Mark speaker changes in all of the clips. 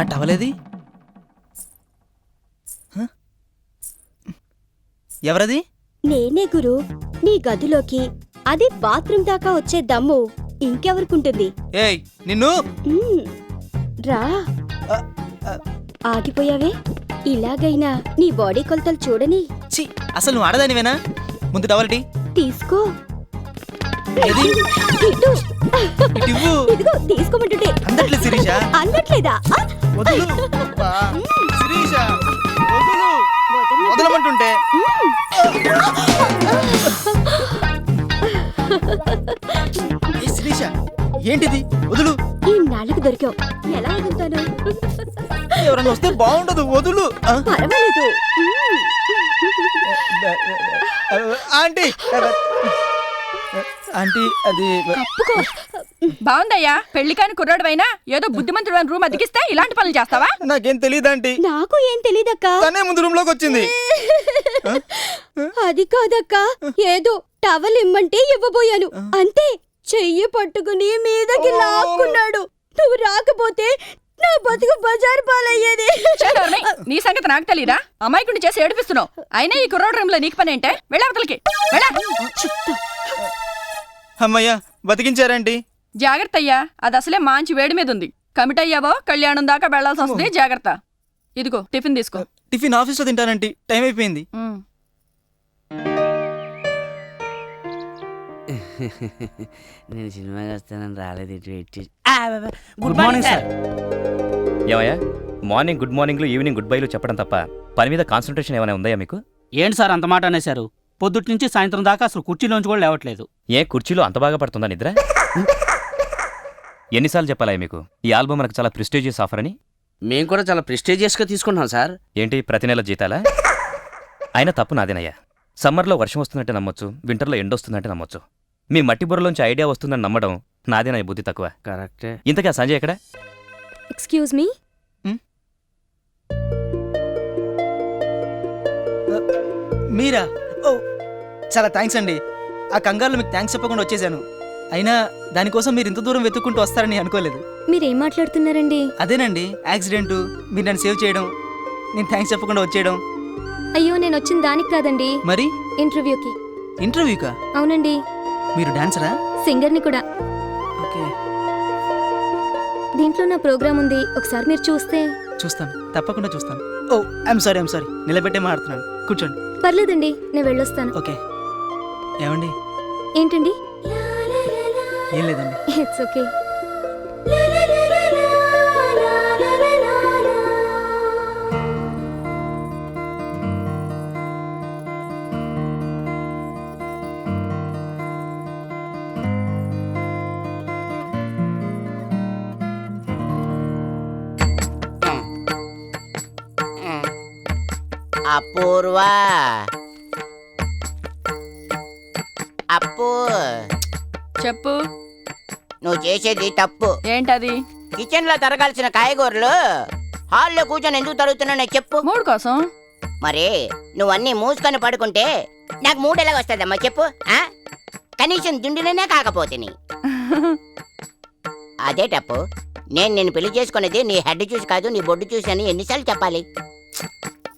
Speaker 1: నా టవలేది? ఎవరది?
Speaker 2: నేనే గురు. నీ గదిలోకి, అది బాత్రూమ్ దాకా వచ్చే దమ్ము ఇంకెవరికుంటుంది?
Speaker 1: ఏయ్ నిన్ను!
Speaker 2: రా. ఆగిపోయావే. ఇలాగైనా నీ బాడీ కొలతలు చూడని.
Speaker 1: ఛీ, అసలు నువ్వు ఆడదానివేనా? ముందు టవల్టి
Speaker 2: తీసుకో.
Speaker 1: ఇదిగో
Speaker 2: తీసుకోమంటుంటే
Speaker 1: అందట్లే శిరీష.
Speaker 2: అందట్లేదా?
Speaker 1: వదులు శిరీష, వదులు. వదలమంటుంటే. శిరీష ఏంటిది? వదులు.
Speaker 2: ఈ నాలుగు దొరికావు, ఎలా వదులుతాను?
Speaker 1: ఎవరన్నా వస్తే బాగుండదు, వదులు.
Speaker 2: పర్వాలేదు.
Speaker 1: ఆంటీ ఆంటీ అది
Speaker 3: బాగుందయ్యా. పెళ్లి కాని కుర్రాడువైనా ఏదో బుద్ధిమంతుడు రూమ్ అతికిస్తే ఇలాంటి పనులు చేస్తావా?
Speaker 1: నాకేం తెలియదు ఆంటీ.
Speaker 2: నాకు ఏం తెలీదక్కా.
Speaker 1: తనే ముందు రూమ్ లోకి వచ్చింది.
Speaker 2: అది కాదక్కా, ఏదో టవల్ ఇమ్మంటే ఇవ్వబోయాను అంతే. చెయ్యి పట్టుకుని మీదకి లాక్కున్నాడు. నువ్వు రాకపోతే నా బతుకు బజారు పాలయ్యేది.
Speaker 3: నీ సంగతి నాకు తెలీదా? అమాయకుడిని చేసి ఏడిపిస్తున్నావు. అయినా ఈ కుర్రోడు రూమ్ లో నీకు పని ఏంటే? వెళ్ళవతలకి.
Speaker 1: అమ్మయ్యా, బతికించారంటీ.
Speaker 3: జాగ్రత్త అయ్యా, అది అసలే మంచి వేడి మీద ఉంది. కమిట్ అయ్యావో కళ్యాణం దాకా వెళ్లాల్సి వస్తుంది. జాగ్రత్త. ఇదిగో టిఫిన్ తీసుకో.
Speaker 1: టిఫిన్ ఆఫీస్లో తింటానంటీ, టైం అయిపోయింది.
Speaker 4: నేను సినిమాకి వస్తానని రాలేదు.
Speaker 5: Good morning sir.
Speaker 6: ఏమయ్యా, మార్నింగ్ గుడ్ మార్నింగ్లు, ఈవినింగ్ గుడ్ బైలు చెప్పడం తప్ప పని మీద కాన్సన్ట్రేషన్ ఏమైనా ఉందా మీకు?
Speaker 5: ఏంటి సార్ అంత మాట అనేశారు? పొద్దుటి నుంచి సాయంత్రం దాకా అసలు కుర్చీలోంచి కూడా లేవట్లేదు.
Speaker 6: ఏ కుర్చీలో అంత బాగా పడుతుందా నిద్ర? ఎన్నిసార్లు చెప్పాలా మీకు ఈ ఆల్బమ్ మనకు చాలా ప్రెస్టీజియస్ ఆఫర్ అని?
Speaker 4: మేము కూడా చాలా ప్రెస్టీజియస్గా తీసుకుంటున్నాం సార్.
Speaker 6: ఏంటి ప్రతి నెల జీతాలా? అయినా తప్పు నాదేనయ్యా. సమ్మర్లో వర్షం వస్తుందంటే నమ్మొచ్చు, వింటర్లో ఎండ వస్తుందంటే నమ్మొచ్చు. మీ మట్టి బుర్రలోంచి ఐడియా వస్తుందని నమ్మడం నాదేనా బుద్ధి తక్కువ?
Speaker 4: కరెక్టే.
Speaker 6: ఇంతకీ ఆ సంజయ్ ఎక్కడ?
Speaker 2: Excuse me.
Speaker 1: మీరా? ఓ చాలా థ్యాంక్స్ అండి. ఆ కంగారులో మీకు థ్యాంక్స్ చెప్పకుండా వచ్చేసాను. అయినా దానికోసం మీరు ఇంత దూరం వెతుక్కుంటూ వస్తారని అనుకోలేదు.
Speaker 2: మీరేం మాట్లాడుతున్నారండి?
Speaker 1: అదేనండి, యాక్సిడెంట్, మీరు నన్ను సేవ్ చేయడం, నేను థ్యాంక్స్ చెప్పకుండా వచ్చేయడం.
Speaker 2: అయ్యో, నేను వచ్చిన దానికి కాదండి.
Speaker 1: మరి
Speaker 2: ఇంటర్వ్యూకి.
Speaker 1: ఇంటర్వ్యూకా?
Speaker 2: అవునండి.
Speaker 1: మీరు డాన్సరా?
Speaker 2: సింగర్ని కూడా.
Speaker 1: ఓకే.
Speaker 2: దీంట్లో నా ప్రోగ్రామ్ ఉంది, ఒకసారి మీరు చూస్తే.
Speaker 1: చూస్తాను, తప్పకుండా చూస్తాను. ఓ ఐఎమ్ సారీ నిలబెట్టే మాట్లాడుతున్నాను. కూర్చోండి.
Speaker 2: పర్లేదండి, నేను వెళ్ళొస్తాను.
Speaker 1: ఓకే. ఏమండి?
Speaker 2: ఏంటండి?
Speaker 1: ఏం లేదండి.
Speaker 2: It's okay.
Speaker 4: అపూర్వ, అప్పు,
Speaker 3: చెప్పు.
Speaker 4: నువ్వు చేసేది తప్పు.
Speaker 3: ఏంటది?
Speaker 4: కిచెన్ లో తరగాల్సిన కాయగూరలు హాల్లో కూర్చొని ఎందుకు తరుగుతున్నా చెప్పు.
Speaker 3: మూడు కోసం.
Speaker 4: మరి నువ్వన్నీ మూసుకొని పడుకుంటే నాకు మూడు ఎలాగ వస్తుందమ్మా చెప్పు. కనీసం దుండిలోనే కాకపోతే అదే తప్పు. నేను పెళ్లి చేసుకునేది నీ హెడ్ చూసి కాదు, నీ బొడ్డు చూసి అని ఎన్నిసార్లు చెప్పాలి?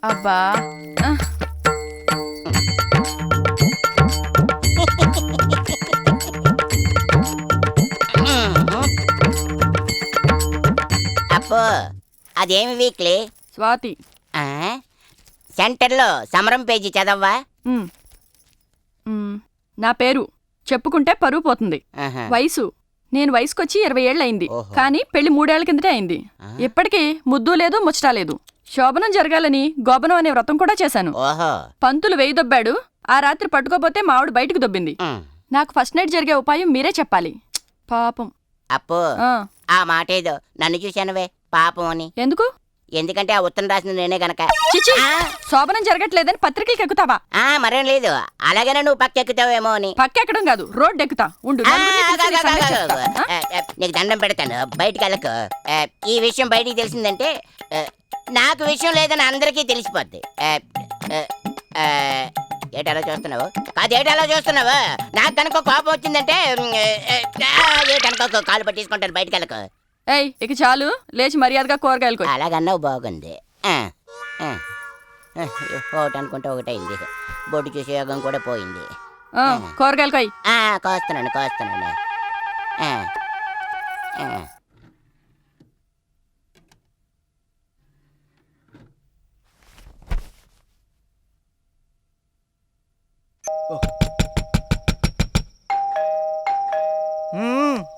Speaker 3: అబ్బా,
Speaker 4: అప్పు అదేమి వీక్లీ?
Speaker 3: స్వాతి.
Speaker 4: సెంటర్లో సమరం పేజీ చదవ్వా?
Speaker 3: నా పేరు చెప్పుకుంటే పరువు పోతుంది. వయసు, నేను వయసుకొచ్చి 20 ఏళ్ళయింది. కానీ పెళ్లి 3 ఏళ్ల కిందటే అయింది. ఇప్పటికీ ముద్దు లేదు, ముచ్చటా లేదు. శోభనం జరగాలని గోబనం అనే వ్రతం కూడా చేశాను. పంతులు 1000 దొబ్బాడు. ఆ రాత్రి పట్టుకోపోతే మావిడ బయటకు దొబ్బింది. నాకు ఫస్ట్ నైట్ జరిగే ఉపాయం మీరే చెప్పాలి. పాపం.
Speaker 4: అప్పు ఆ మాటేదో నన్ను చూశానువే పాపం అని.
Speaker 3: ఎందుకు?
Speaker 4: ఎందుకంటే ఆ ఉత్తరం రాసిన నేనే గనక.
Speaker 3: శోభనం జరగట్లేదని పత్రికలకు ఎక్కుతావా?
Speaker 4: మరేం లేదు, అలాగనే నువ్వు పక్కెక్కుతావేమో అని.
Speaker 3: పక్కెక్కడం కాదు, రోడ్డు ఎక్కుతా. ఉండు,
Speaker 4: నీకు దండం పెడతాను, బయటికి వెళ్ళకు. ఈ విషయం బయటికి తెలిసిందంటే నాకు విషయం లేదని అందరికీ తెలిసిపోద్ది. ఏటలా చూస్తున్నావు? అదేటలా చూస్తున్నావు? నాకు కనుక కోపం వచ్చిందంటే ఏటనుకో కాలు పట్టించుకుంటాను, బయటికి వెళ్ళకు.
Speaker 3: ఏయ్ ఇక చాలు, లేచి మర్యాదగా కూరగాయలు కొయ్.
Speaker 4: అలాగన్నావు బాగుంది. ఒకటి అనుకుంటే ఒకటైంది. బొడ్డు చూసే యోగం కూడా పోయింది.
Speaker 3: కూరగాయలు కొయ్.
Speaker 4: కోస్తున్నాను.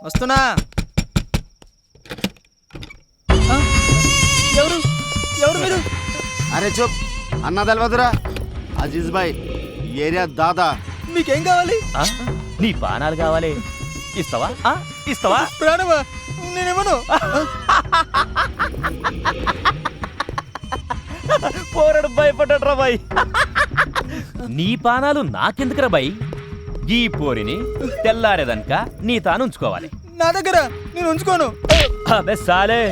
Speaker 1: వస్తున్నా. ఎవరు ఎవరు మీరు?
Speaker 7: అరే చూప్, అన్న తెలవదురా. అజీజ్ భాయ్, ఏరియా దాదా.
Speaker 1: మీకేం కావాలి?
Speaker 6: ఆ? నీ పానాలు కావాలి, ఇస్తావా? ఇస్తావా?
Speaker 1: ప్రాణమా? నేనేమను.
Speaker 6: పోరడు భయపడ్డా బాయ్. నీ పానాలు నాకెందుకురా బాయ్? ఈ పోరిని తెల్లారేదనక నీ తాను ఉంచుకోవాలి.
Speaker 1: నా దగ్గర నేను ఉంచుకోను.
Speaker 6: అబే సాలే,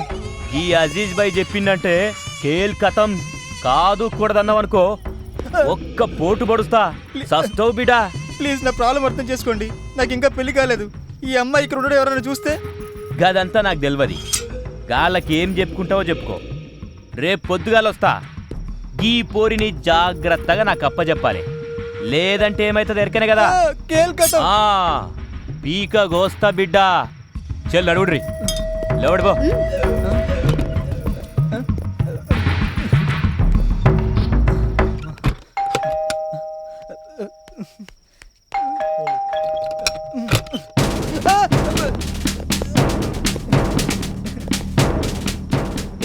Speaker 6: ఈ అజీజ్ భాయ్ చెప్పిందంటే కేల్ కథం కాదు కూడదన్నావనుకో, ఒక్క పోటు పడుస్తా సస్తవు బిడా.
Speaker 1: ప్లీజ్ నా ప్రాబ్లం అర్థం చేసుకోండి. నాకు ఇంకా పెళ్లి కాలేదు. ఈ అమ్మాయి ఇక్కడ ఉండడం ఎవరైనా చూస్తే?
Speaker 6: గదంతా నాకు తెలియదు. గాళ్ళకేం చెప్పుకుంటావో చెప్పుకో. రేపు పొద్దుగాలొస్తా. ఈ పోరిని జాగ్రత్తగా నాకు అప్పచెప్పాలి, లేదంటే ఏమైతుంది ఎరకనే కదా.
Speaker 1: కేల్కతం.
Speaker 6: పీక గోస్తా బిడ్డా. చెల్లు అడుగుడ్రి, లేవడిపో.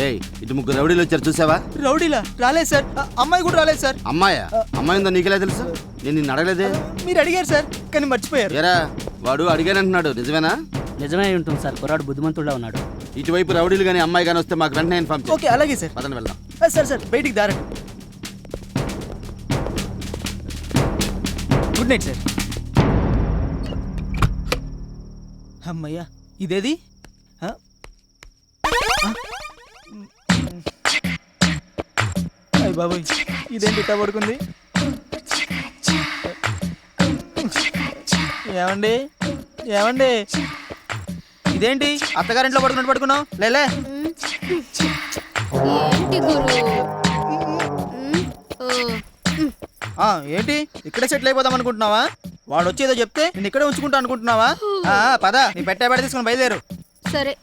Speaker 7: ఏయ్, ఇటు ముగ్గురు రౌడీలు వచ్చారు చూసావా?
Speaker 1: రౌడీలా? రాలేదు సార్. అమ్మాయి కూడా రాలేదు సార్.
Speaker 7: అమ్మాయా? అమ్మాయి ఉందా నీకెలా తెలుసు? నేను నిన్ను అడగలేదే.
Speaker 1: మీరు అడిగారు సార్, కానీ మర్చిపోయారు.
Speaker 7: ఏరా, వాడు అడిగానంటున్నాడు, నిజమేనా?
Speaker 5: నిజమే ఉంటుంది సార్, కుర్రాడు బుద్ధిమంతుడా ఉన్నాడు.
Speaker 7: ఇటువైపు రౌడీలు కానీ అమ్మాయి కానీ వస్తే మాకు వెంటనే ఇన్ఫార్మ్ చేయి.
Speaker 1: ఓకే, అలాగే సార్.
Speaker 7: పదండి వెళ్దాం.
Speaker 1: సార్ బయటికి దారండి. Good night sir. అమ్మయ్యా, ఇదేది? అయ్య బాబోయ్, ఇదేంటి ఇట్టా పడుకుంది? ఏమండి ఏమండి, ఇదేంటి అత్తగారింట్లో పడుకున్నట్టు పడుకున్నావు? లేలే.
Speaker 2: ఏంటి గురు?
Speaker 1: ఏంటి ఇక్కడే సెటిల్ అయిపోదాం అనుకుంటున్నావా? వాడు వచ్చి ఏదో చెప్తే నేను ఇక్కడే ఉంచుకుంటా అనుకుంటున్నావా? పద, నీ పెట్టబడి తీసుకుని బయలుదేరు.
Speaker 2: సరే,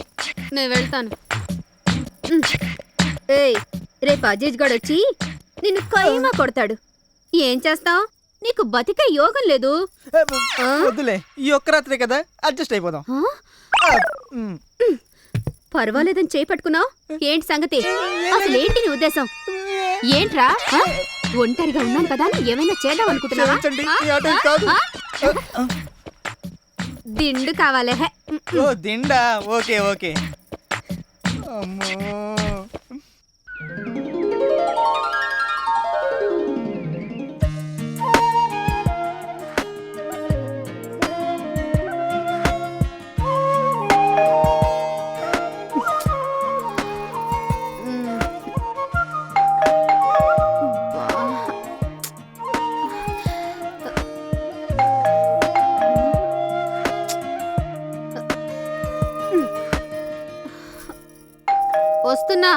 Speaker 2: నేను వెళ్తాను. ఏయ్, రేపు అజీజ్ గడ్ వచ్చి నిన్ను కైమా కొడతాడు. ఏం చేస్తావ్? నీకు బతికే యోగం లేదు.
Speaker 1: వద్దులే, ఈ ఒక్క రాత్రే కదా, అడ్జస్ట్ అయిపోదాం.
Speaker 2: పర్వాలేదని చేపట్టుకున్నావు. ఏంటి సంగతి? అసలు ఏంటి నీ ఉద్దేశం? ఏంట్రా? ఒంటరిగా ఉన్నాను కదా, ఏమైనా చేద్దాం అనుకుంటున్నావా? దిండు కావాలే.
Speaker 1: ఓ దిండా, ఓకే ఓకే. అమ్మో,
Speaker 2: వస్తున్నా.